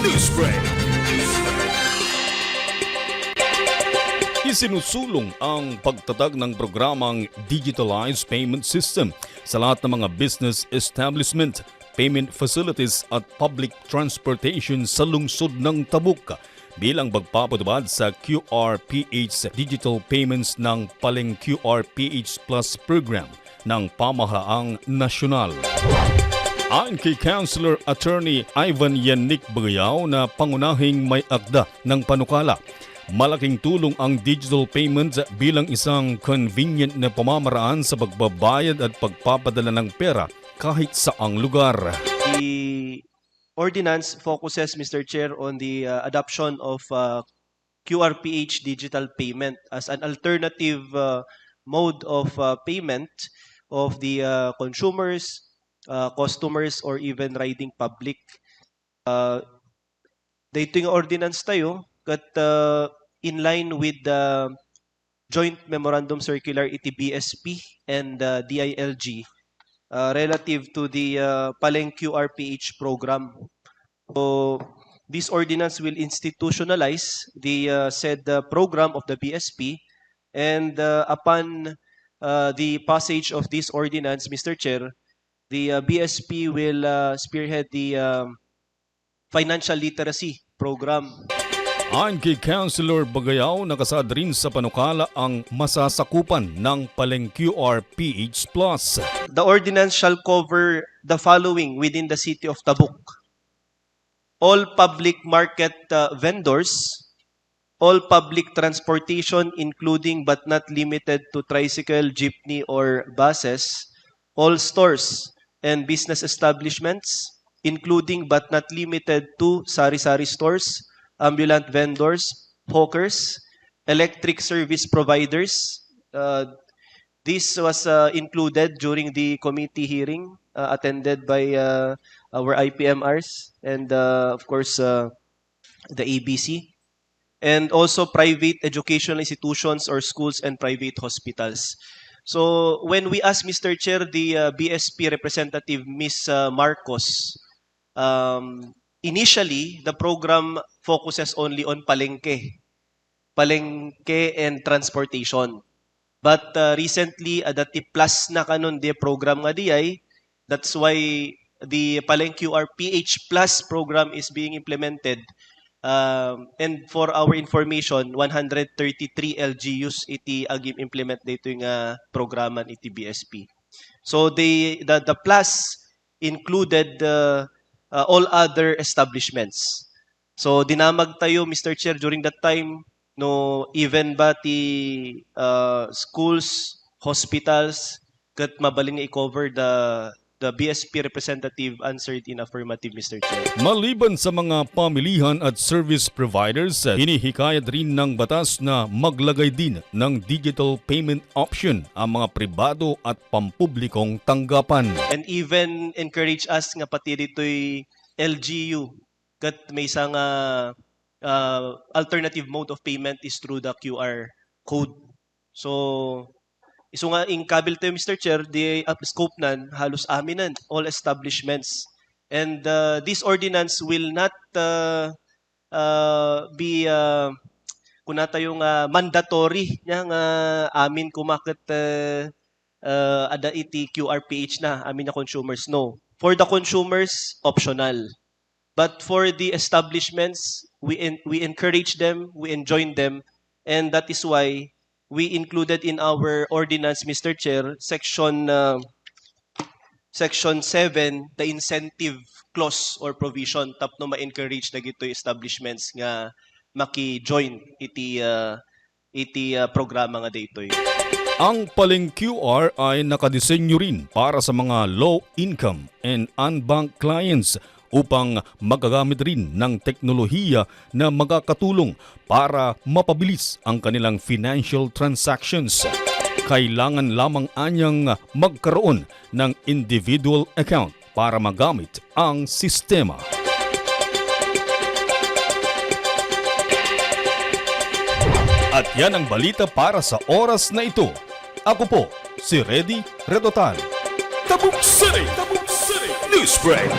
Newsbreak. Isinusulong ang pagtatag ng programang Digitalized Payment System sa lahat ng mga business establishment, payment facilities at public transportation sa lungsod ng Tabuk bilang pagpapatupad sa QRPH Digital Payments ng Paleng QRPH Plus program ng pamahalaang nasyonal. Ayon kay Councilor Attorney Ivan Yannick Bagayaw na pangunahing may akda ng panukala, malaking tulong ang digital payments bilang isang convenient na pamamaraan sa pagbabayad at pagpapadala ng pera kahit saang lugar. The ordinance focuses, Mr. Chair, on the adoption of QRPH digital payment as an alternative mode of payment of the consumers, customers, or even riding public. Dito yung ordinance tayo, kat in line with the Joint Memorandum Circular ETBSP and DILG relative to the Paleng QRPH program. So, this ordinance will institutionalize the said program of the BSP, and upon the passage of this ordinance, Mr. Chair, the BSP will spearhead the financial literacy program. Ayon kay Councilor Bagayaw, nakasad rin sa panukala ang masasakupan ng Paleng QRPH Plus. The ordinance shall cover the following within the city of Tabuk: all public market vendors, all public transportation including but not limited to tricycle, jeepney, or buses, all stores and business establishments including but not limited to sari-sari stores, ambulant vendors, hawkers, electric service providers. This was included during the committee hearing attended by our IPMRs and of course the ABC, and also private educational institutions or schools and private hospitals. So when we asked, Mr. Chair, the BSP representative, Ms. Marcos, initially, the program focuses only on palengke and transportation. But recently, the plus na kanon di program nga diay, that's why the Paleng QRPH Plus program is being implemented. And for our information, 133 LGUs iti agim implement dito yung programan iti BSP. So the plus included all other establishments. So dinamag tayo, Mr. Chair, during that time, no, even ba ti schools, hospitals, kat mabaling i-cover, the BSP representative answered in affirmative, Mr. Chair. Maliban sa mga pamilihan at service providers, hinihikayat rin ng batas na maglagay din ng digital payment option ang mga pribado at pampublikong tanggapan. And even encourage us nga pati dito'y LGU, kat may isang alternative mode of payment is through the QR code. So, iso nga in kabil tayo, Mr. Chair, the scope nan halos aminan all establishments, and this ordinance will not be kuna tayong mandatory nya nga amin kumakit ada iti QRPH na amin na consumers. No, for the consumers optional, but for the establishments we encourage them, we enjoin them, and that is why we included in our ordinance, Mr. Chair, section 7, the incentive clause or provision tapno ma-encourage na gito establishments nga maki-join iti programa nga daytoy. Ang Paleng QR ay nakadisenyo rin para sa mga low-income and unbanked clients upang magagamit rin ng teknolohiya na magkakatulong para mapabilis ang kanilang financial transactions. Kailangan lamang anyang magkaroon ng individual account para magamit ang sistema. At yan ang balita para sa oras na ito. Ako po, si Reddy Redotal. Tabuk City! Newsbreak!